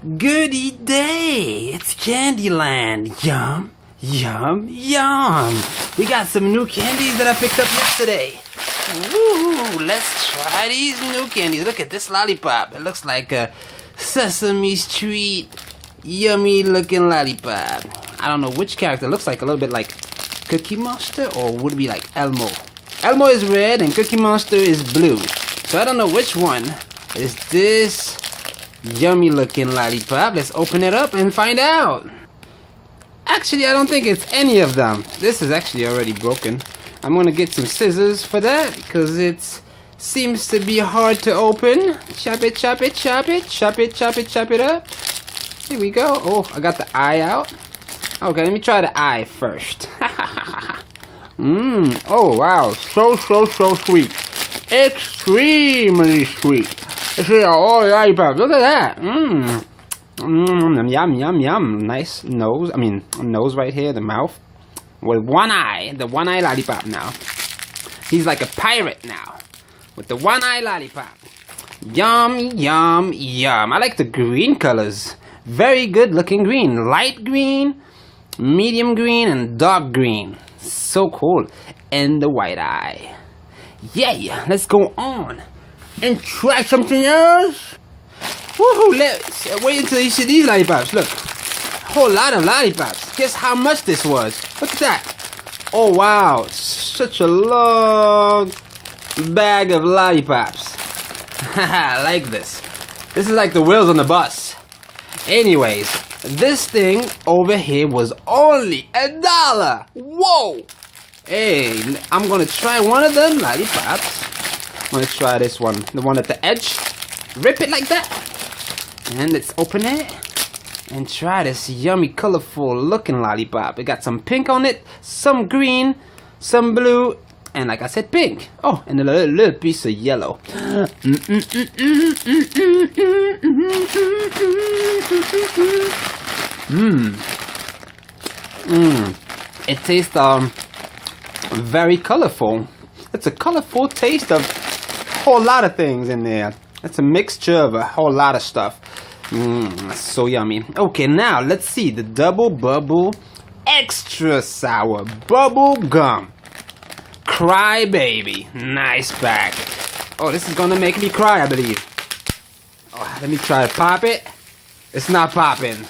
Goody day! It's Candyland! Yum, yum, yum! We got some new candies that I picked up yesterday. Woo! Let's try these new candies. Look at this lollipop. It looks like a Sesame Street yummy looking lollipop. I don't know which character. It looks like a little bit like Cookie Monster, or would it be like Elmo? Elmo is red and Cookie Monster is blue. So I don't know which one is this yummy looking lollipop. Let's open it up and find out. Actually, I don't think it's any of them. This is actually already broken. I'm gonna get some scissors for that because it seems to be hard to open. Chop it, chop it, chop it, chop it, chop it, chop it up. Here we go. Oh, I got the eye out. Okay, let me try the eye first. Oh wow, so sweet. Extremely sweet. This is all lollipop. Look at that. Yum, yum, yum. Nice nose. I mean, nose right here, the mouth. With one eye. The one eye lollipop now. He's like a pirate now. With the one eye lollipop. Yum, yum, yum. I like the green colors. Very good looking green. Light green, medium green, and dark green. So cool. And the white eye. Yeah, let's go on and try something else. Woohoo, let's wait until you see these lollipops. Look, a whole lot of lollipops. Guess how much this was? Look at that. Oh wow, such a long bag of lollipops. I like this. This is like the wheels on the bus. Anyways, this thing over here was only $1. Whoa. Hey, I'm gonna try one of them lollipops. I'm gonna try this one, the one at the edge. Rip it like that. And let's open it and try this yummy, colorful looking lollipop. It got some pink on it, some green, some blue, and like I said, pink. Oh, and a little piece of yellow. It tastes very colorful. It's a colorful taste of a whole lot of things in there. It's a mixture of a whole lot of stuff. So yummy. Okay, now let's see the Double Bubble extra sour bubble gum. Cry baby. Nice bag. Oh, this is gonna make me cry, I believe. Oh, let me try to pop it. It's not popping.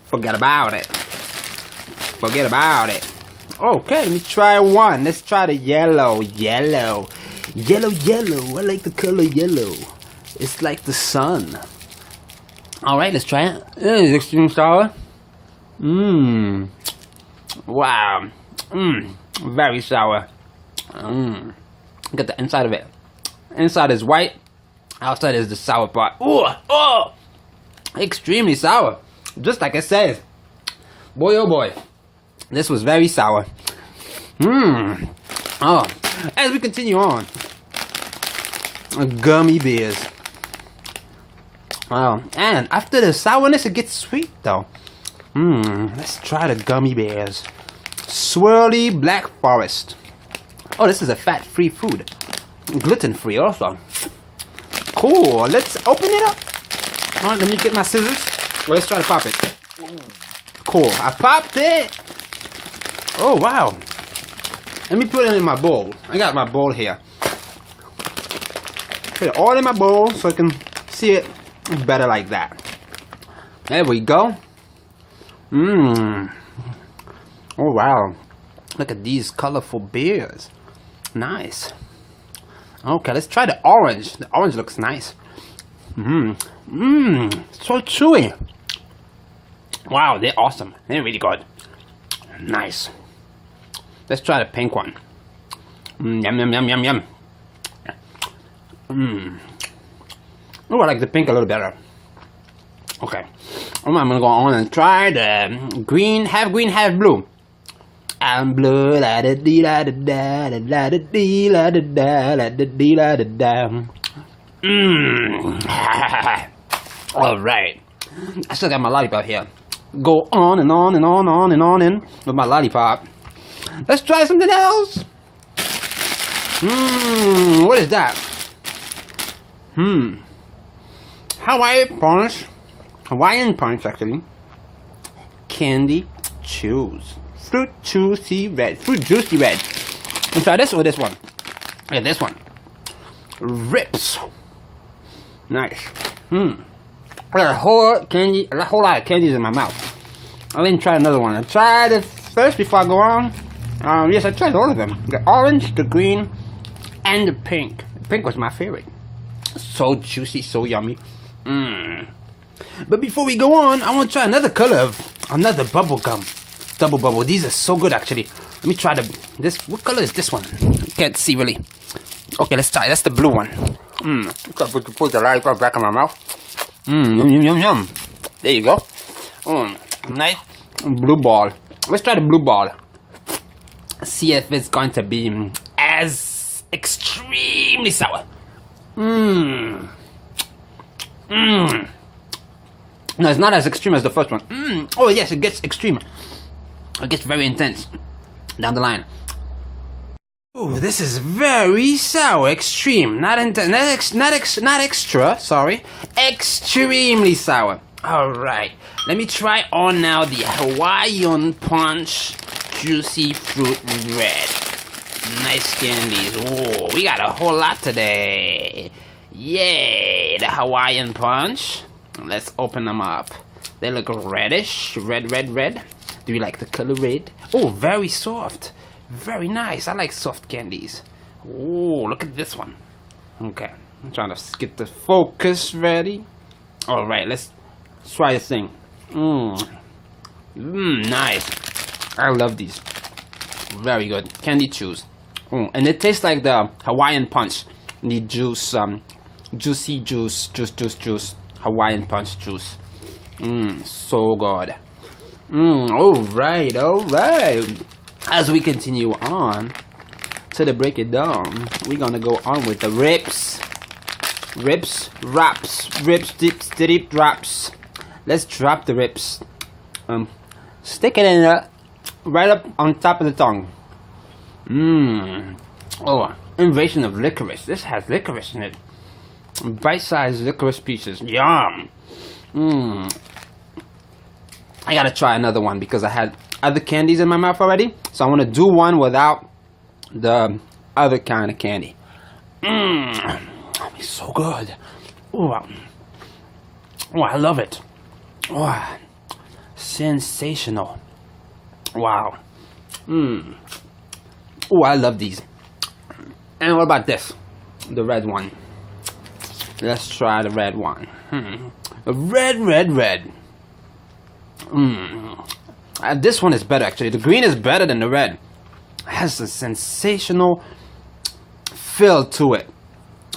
Forget about it. Forget about it. Okay, let me try one. Let's try the yellow. Yellow. Yellow, yellow. I like the color yellow. It's like the sun. Alright, let's try it. It's extreme sour. Wow. Very sour. Get the inside of it. Inside is white. Outside is the sour part. Oh! Extremely sour. Just like I said. Boy, oh boy. This was very sour. Oh, as we continue on, gummy bears. Wow, and after the sourness, it gets sweet though. Let's try the gummy bears. Swirly Black Forest. Oh, this is a fat-free food, gluten-free also. Cool. Let's open it up. All right, let me get my scissors. Well, let's try to pop it. Cool. I popped it. Oh wow. Let me put it in my bowl. I got my bowl here. Put it all in my bowl so I can see it better like that. There we go. Oh wow. Look at these colorful beers. Nice. Okay, let's try the orange. The orange looks nice. So chewy. Wow, they're awesome. They're really good. Nice. Let's try the pink one. Yum, yum, yum, yum, yum. Oh, I like the pink a little better. Okay. I'm gonna go on and try the green, half blue. I'm blue, la da dee la da da, la da dee la da da, la da dee la da da. Alright. I still got my lollipop here. Go on and on and on and on in with my lollipop. Let's try something else. What is that? Hawaii punch Hawaiian Punch, actually. Candy Chews. Fruit Juicy Red. Fruit Juicy Red. Let's try this or this one. Yeah, this one. Rips. Nice. I got a whole lot of candies in my mouth. I didn't try another one. I tried it first before I go on. Yes, I tried all of them. The orange, the green, and the pink. The pink was my favorite. So juicy, so yummy. But before we go on, I want to try another color of another bubble gum. Double bubble. These are so good, actually. Let me try this. What color is this one? Can't see really. Okay, let's try. That's the blue one. Put the lollipop back in my mouth. Yum, yum, yum. There you go. Nice blue ball. Let's try the blue ball. See if it's going to be as extremely sour. No, it's not as extreme as the first one. Oh yes, it gets extreme. It gets very intense down the line. Oh, this is very sour. Extreme, not intense, not extra. Sorry, extremely sour. All right, let me try on now the Hawaiian Punch Juicy Fruit Red. Nice candies. Oh, we got a whole lot today. Yay, the Hawaiian Punch. Let's open them up. They look reddish. Red. Do you like the color red? Oh, very soft. Very nice. I like soft candies. Oh, look at this one. Okay, I'm trying to get the focus ready. All right, let's try this thing. Nice. I love these. Very good. Candy chews. And it tastes like the Hawaiian Punch. The juice, juicy juice. Hawaiian Punch juice. So good. Alright. As we continue on to break it down, we're gonna go on with the rips, deep wraps. Let's drop the rips. Stick it in right up on top of the tongue. Oh, invasion of licorice. This has licorice in it. Bite-sized licorice pieces. Yum. I gotta try another one because I had other candies in my mouth already. So I want to do one without the other kind of candy. It's so good. Oh, I love it. Oh, sensational. Wow. Oh, I love these. And what about this? The red one. Let's try the red one. Red. This one is better, actually. The green is better than the red. It has a sensational feel to it.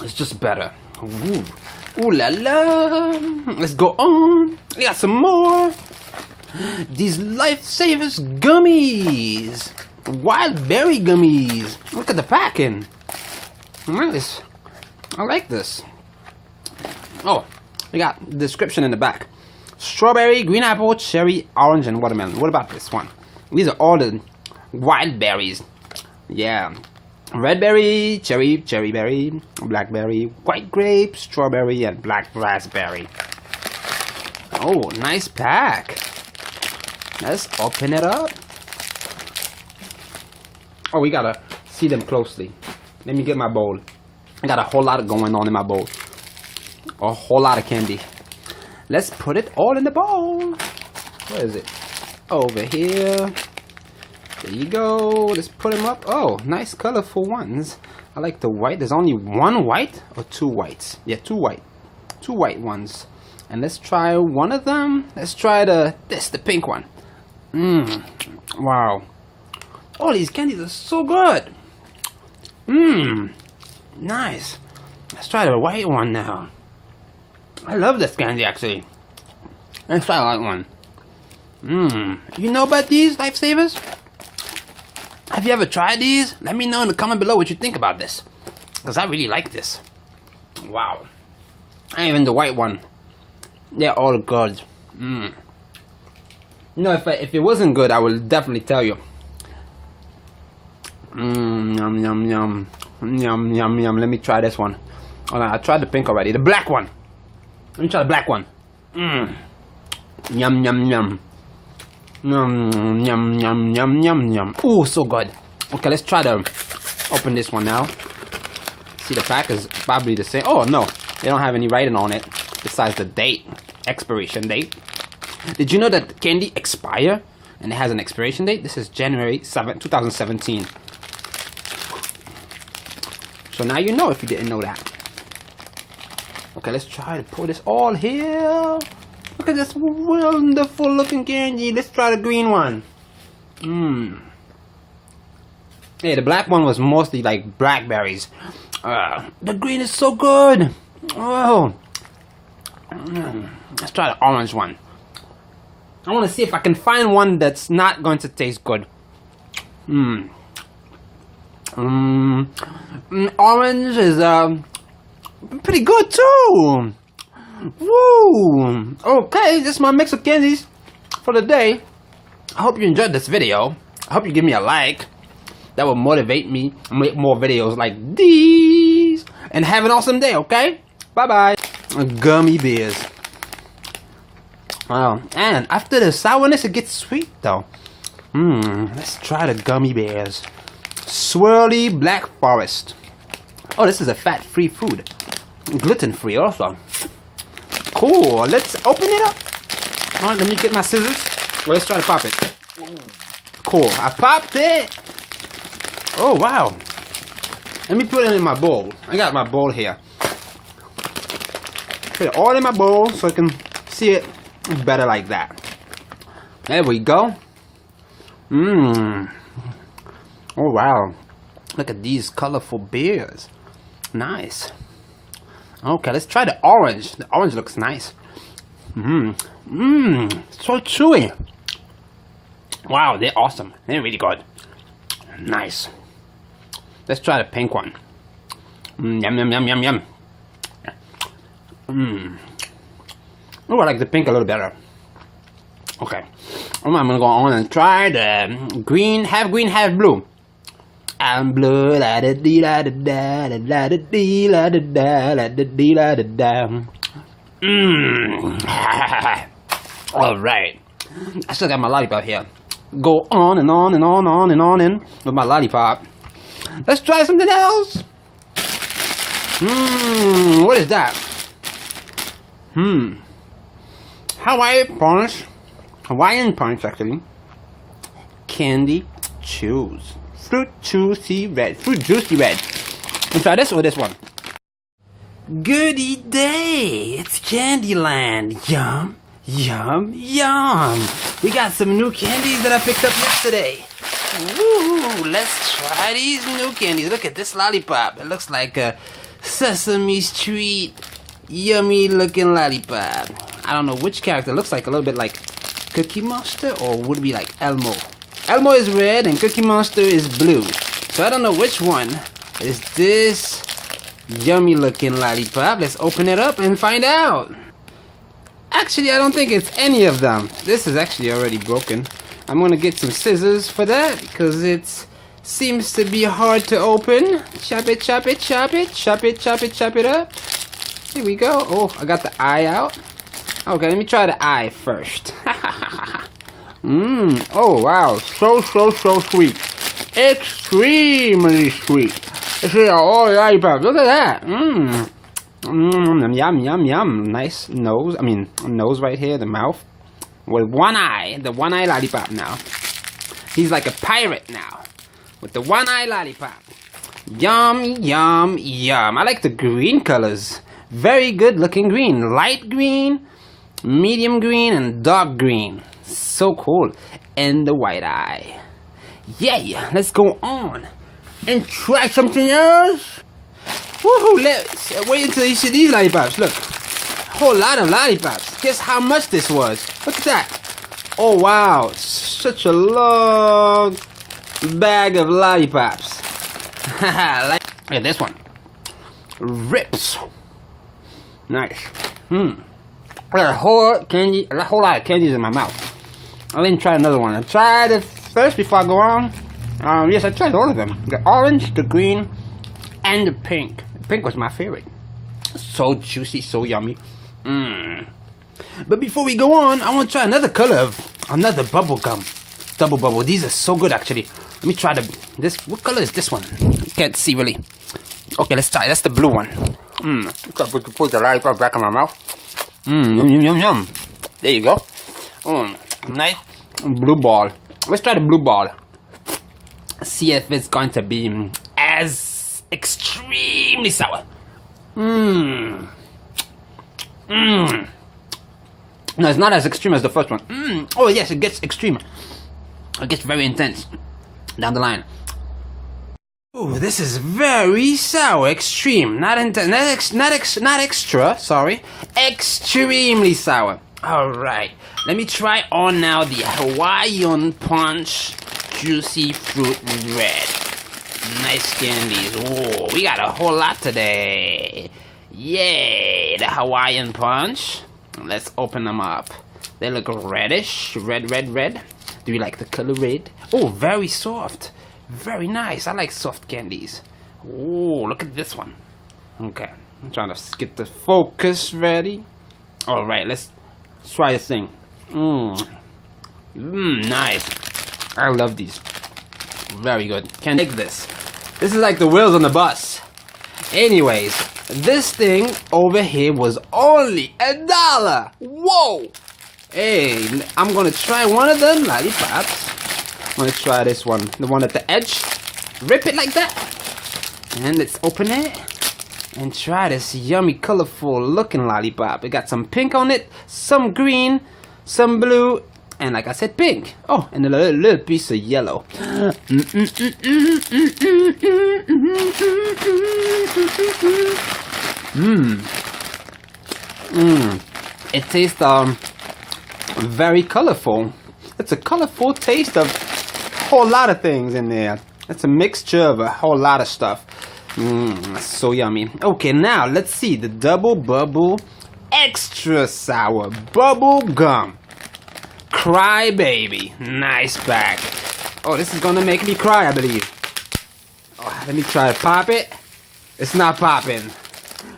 It's just better. Ooh la la. Let's go on. We got some more. These Lifesavers gummies. Wild berry gummies. Look at the packing. Nice. I like this. Oh, we got the description in the back. Strawberry, green apple, cherry, orange, and watermelon. What about this one? These are all the wild berries. Yeah. Red berry, cherry berry, blackberry, white grape, strawberry, and black raspberry. Oh, nice pack. Let's open it up. Oh, we gotta see them closely. Let me get my bowl. I got a whole lot going on in my bowl. A whole lot of candy. Let's put it all in the bowl. Where is it? Over here. There you go. Let's put them up. Oh, nice colorful ones. I like the white. There's only one white or two whites. Yeah, two white. Two white ones. And let's try one of them. Let's try the pink one. Wow. All these candies are so good. Nice. Let's try the white one now. I love this candy, actually. Let's try the white one. You know about these Lifesavers? Have you ever tried these? Let me know in the comment below what you think about this. Because I really like this. Wow. And even the white one. They're all good. You know, if it wasn't good, I will definitely tell you. Yum, yum, yum. Yum, yum, yum. Let me try this one. Oh, no, I tried the pink already. The black one. Let me try the black one. Yum, yum, yum. Yum, yum, yum, yum, yum, yum. Ooh, so good. Okay, let's try to open this one now. See, the pack is probably the same. Oh, no. They don't have any writing on it besides the date. Expiration date. Did you know that candy expire? And it has an expiration date? This is January 7th, 2017. So now you know if you didn't know that. Okay, let's try to put this all here. Look at this wonderful looking candy. Let's try the green one. Hey, the black one was mostly like blackberries. The green is so good. Oh. Let's try the orange one. I want to see if I can find one that's not going to taste good. Orange is pretty good too. Woo! Okay, this is my mix of candies for the day. I hope you enjoyed this video. I hope you give me a like. That will motivate me to make more videos like these. And have an awesome day, okay? Bye-bye. Gummy bears. Wow. And after the sourness, it gets sweet, though. Let's try the gummy bears. Swirly Black Forest. Oh, this is a fat-free food. Gluten-free also. Cool. Let's open it up. All right, let me get my scissors. Well, let's try to pop it. Cool. I popped it. Oh, wow. Let me put it in my bowl. I got my bowl here. Put it all in my bowl so I can see it better like that. There we go. Oh, wow. Look at these colorful beers. Nice. Okay, let's try the orange. The orange looks nice. So chewy. Wow, they're awesome. They're really good. Nice. Let's try the pink one. Yum, yum, yum, yum, yum. Oh, I like the pink a little better. Okay. I'm gonna go on and try the green, half blue. I'm blue, la da dee la da da la da dee la da da la da dee la da da. All right. I still got my lollipop here. Go on and on and on and on and with my lollipop. Let's try something else. What is that? Hawaiian punch actually. Candy chews. Fruit juicy red. Let's try this or this one. Goody day! It's Candyland. Yum, yum, yum. We got some new candies that I picked up yesterday. Woo! Let's try these new candies. Look at this lollipop. It looks like a Sesame Street yummy looking lollipop. I don't know which character. It looks like a little bit like Cookie Monster or would it be like Elmo. Elmo is red and Cookie Monster is blue. So I don't know which one is this yummy looking lollipop. Let's open it up and find out. Actually, I don't think it's any of them. This is actually already broken. I'm gonna get some scissors for that because it seems to be hard to open. Chop it, chop it, chop it, chop it, chop it, chop it up. Here we go. Oh, I got the eye out. Okay, let me try the eye first. Oh wow, so sweet. Extremely sweet. This is all lollipop. Look at that. Yum, yum, yum. Nice nose. Nose right here, the mouth. With one eye. The one eye lollipop now. He's like a pirate now. With the one eye lollipop. Yum, yum, yum. I like the green colors. Very good looking green. Light green, medium green, and dark green. So cool. And the white eye. Yeah, let's go on and try something else. Woohoo, let's wait until you see these lollipops. Look, a whole lot of lollipops. Guess how much this was? Look at that. Oh wow, such a long bag of lollipops. Look at this one. Rips. Nice. I got a whole lot of candies in my mouth. I didn't try another one. I tried it first before I go on. Yes, I tried all of them. The orange, the green, and the pink. The pink was my favorite. So juicy, so yummy. But before we go on, I want to try another color of another bubble gum. Double bubble. These are so good, actually. Let me try this. What color is this one? Can't see really. Okay, let's try. That's the blue one. Put the lollipop back in my mouth. Yum, yum, yum, yum. There you go. Nice blue ball. Let's try the blue ball. See if it's going to be as extremely sour. No, it's not as extreme as the first one. Oh yes, it gets extreme. It gets very intense down the line. Oh, this is very sour. Extreme, not intense, not extra. Sorry, extremely sour. All right, let me try on now the Hawaiian Punch Juicy Fruit Red. Nice candies. Oh, we got a whole lot today. Yay, the Hawaiian Punch. Let's open them up. They look reddish. Red. Do you like the color red? Oh, very soft. Very nice. I like soft candies. Oh, look at this one. Okay, I'm trying to get the focus ready. All right, let's try this thing. Nice. I love these. Very good. Can't take this. This is like the wheels on the bus. Anyways, this thing over here was only $1. Whoa! Hey, I'm gonna try one of them lollipops. I'm gonna try this one, the one at the edge. Rip it like that, and let's open it and try this yummy, colorful looking lollipop. It got some pink on it, some green, some blue, and like I said, pink. Oh, and a little piece of yellow. It tastes very colorful. It's a colorful taste of a whole lot of things in there. It's a mixture of a whole lot of stuff. So yummy. Okay, now let's see the Double Bubble extra sour bubble gum. Cry Baby. Nice bag. Oh, this is gonna make me cry, I believe. Oh, let me try to pop it. It's not popping.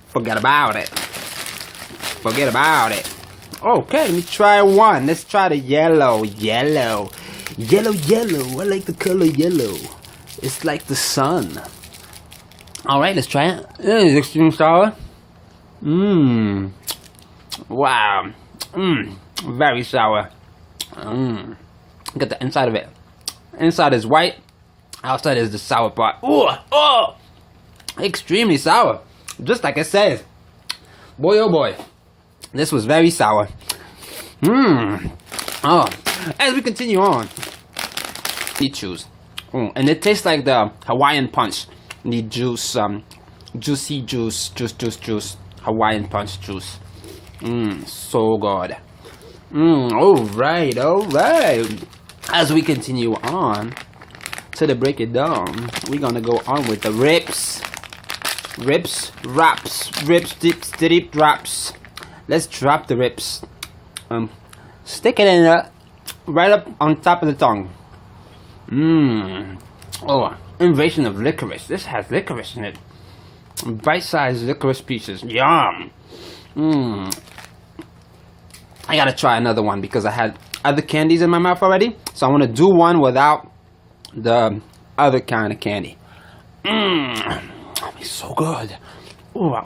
Forget about it. Forget about it. Okay, let me try one. Let's try the yellow. Yellow. I like the color yellow. It's like the sun. Alright, let's try it. It's extreme sour. Wow. Very sour. Get the inside of it. Inside is white. Outside is the sour part. Oh! Extremely sour. Just like it says. Boy, oh boy. This was very sour. Oh, as we continue on, we choose. And it tastes like the Hawaiian Punch. The juice, juicy juice, Hawaiian Punch juice. So good. Alright. As we continue on to the break it down, we're gonna go on with the rips, deep drops. Let's drop the rips. Stick it in there, right up on top of the tongue. Oh, invasion of licorice. This has licorice in it. Bite-sized licorice pieces. Yum. I gotta try another one because I had other candies in my mouth already. So I want to do one without the other kind of candy. It's so good. Oh,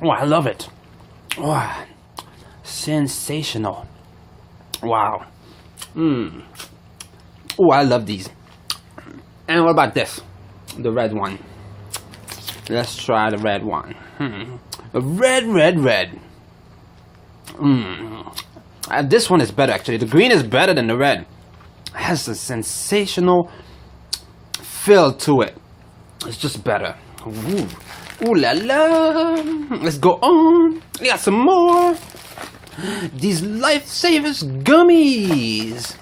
I love it. Oh, sensational. Wow. Oh, I love these. And what about this? The red one. Let's try the red one. The red. This one is better actually. The green is better than the red. It has a sensational feel to it. It's just better. Ooh la la. Let's go on. We got some more. These Lifesavers gummies.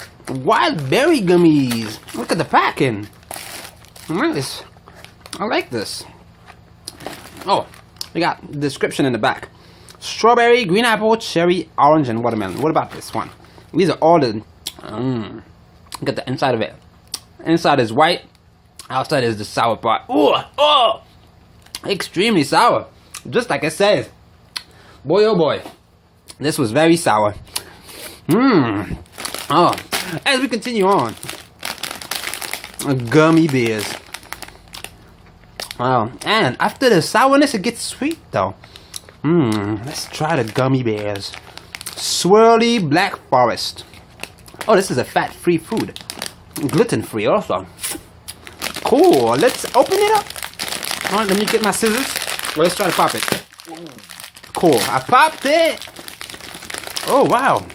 Wild berry gummies. Look at the packing. Nice. I like this. Oh, we got the description in the back. Strawberry, green apple, cherry, orange, and watermelon. What about this one? These are all the... Get the inside of it. Inside is white. Outside is the sour part. Oh! Extremely sour. Just like it says. Boy, oh boy. This was very sour. Oh, as we continue on, gummy bears. Wow, and after the sourness, it gets sweet though. Let's try the gummy bears. Swirly Black Forest. Oh, this is a fat-free food. Gluten-free also. Cool, let's open it up. Alright, let me get my scissors. Well, let's try to pop it. Cool, I popped it. Oh, wow.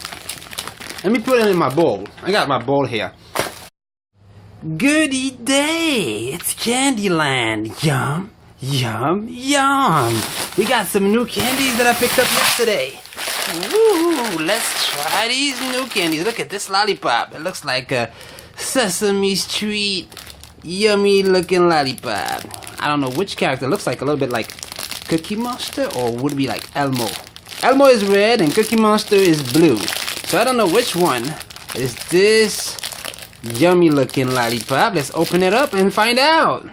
Let me put it in my bowl. I got my bowl here. Goody day! It's Candyland. Yum, yum, yum. We got some new candies that I picked up yesterday. Woo! Let's try these new candies. Look at this lollipop. It looks like a Sesame Street yummy looking lollipop. I don't know which character. It looks like a little bit like Cookie Monster, or would it be like Elmo? Elmo is red and Cookie Monster is blue. So I don't know which one is this yummy looking lollipop. Let's open it up and find out.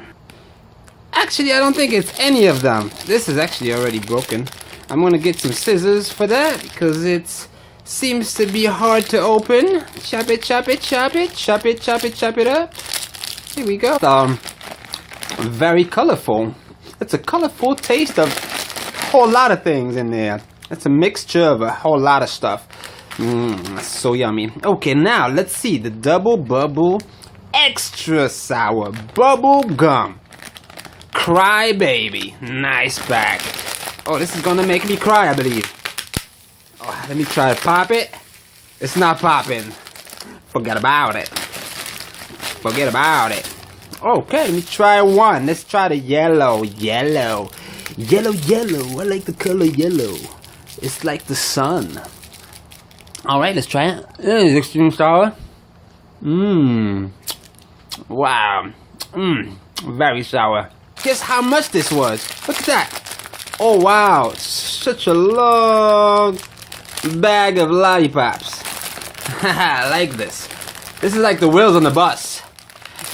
Actually, I don't think it's any of them. This is actually already broken. I'm gonna get some scissors for that because it seems to be hard to open. Chop it, chop it, chop it, chop it, chop it, chop it up. Here we go. Very colorful. It's a colorful taste of a whole lot of things in there. It's a mixture of a whole lot of stuff. That's so yummy. Okay, now let's see the Double Bubble Extra Sour Bubble Gum. Cry Baby. Nice pack. Oh, this is gonna make me cry, I believe. Oh, let me try to pop it. It's not popping. Forget about it. Forget about it. Okay, let me try one. Let's try the yellow. Yellow. Yellow, yellow. I like the color yellow. It's like the sun. Alright, let's try it. It's extreme sour. Wow. Very sour. Guess how much this was? Look at that. Oh wow, such a long bag of lollipops. I like this. This is like the wheels on the bus.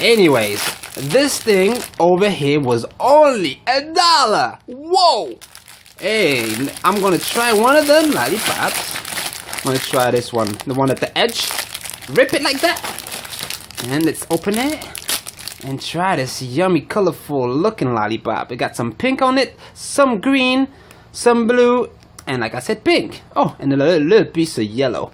Anyways, this thing over here was only $1. Whoa! Hey, I'm gonna try one of them lollipops. I'm gonna try this one, the one at the edge. Rip it like that. And let's open it and try this yummy, colorful looking lollipop. It got some pink on it, some green, some blue, and like I said, pink. Oh, and a little piece of yellow.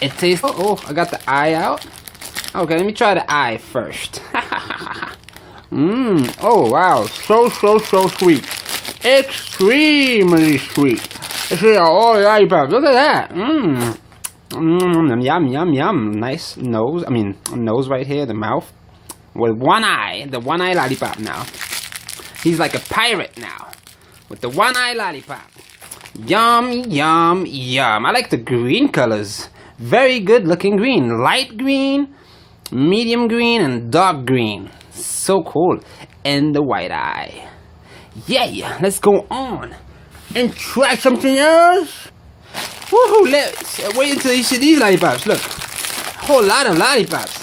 It tastes. Oh, I got the eye out. Okay, let me try the eye first. Oh wow, so sweet. Extremely sweet. This is all lollipop. Look at that. Yum, yum, yum. Nice nose. I mean, nose right here, the mouth. With one eye. The one eye lollipop now. He's like a pirate now. With the one eye lollipop. Yum, yum, yum. I like the green colors. Very good looking green. Light green, medium green, and dark green. So cool. And the white eye. Yeah, let's go on and try something else. Woohoo, let's wait until you see these lollipops. Look, a whole lot of lollipops.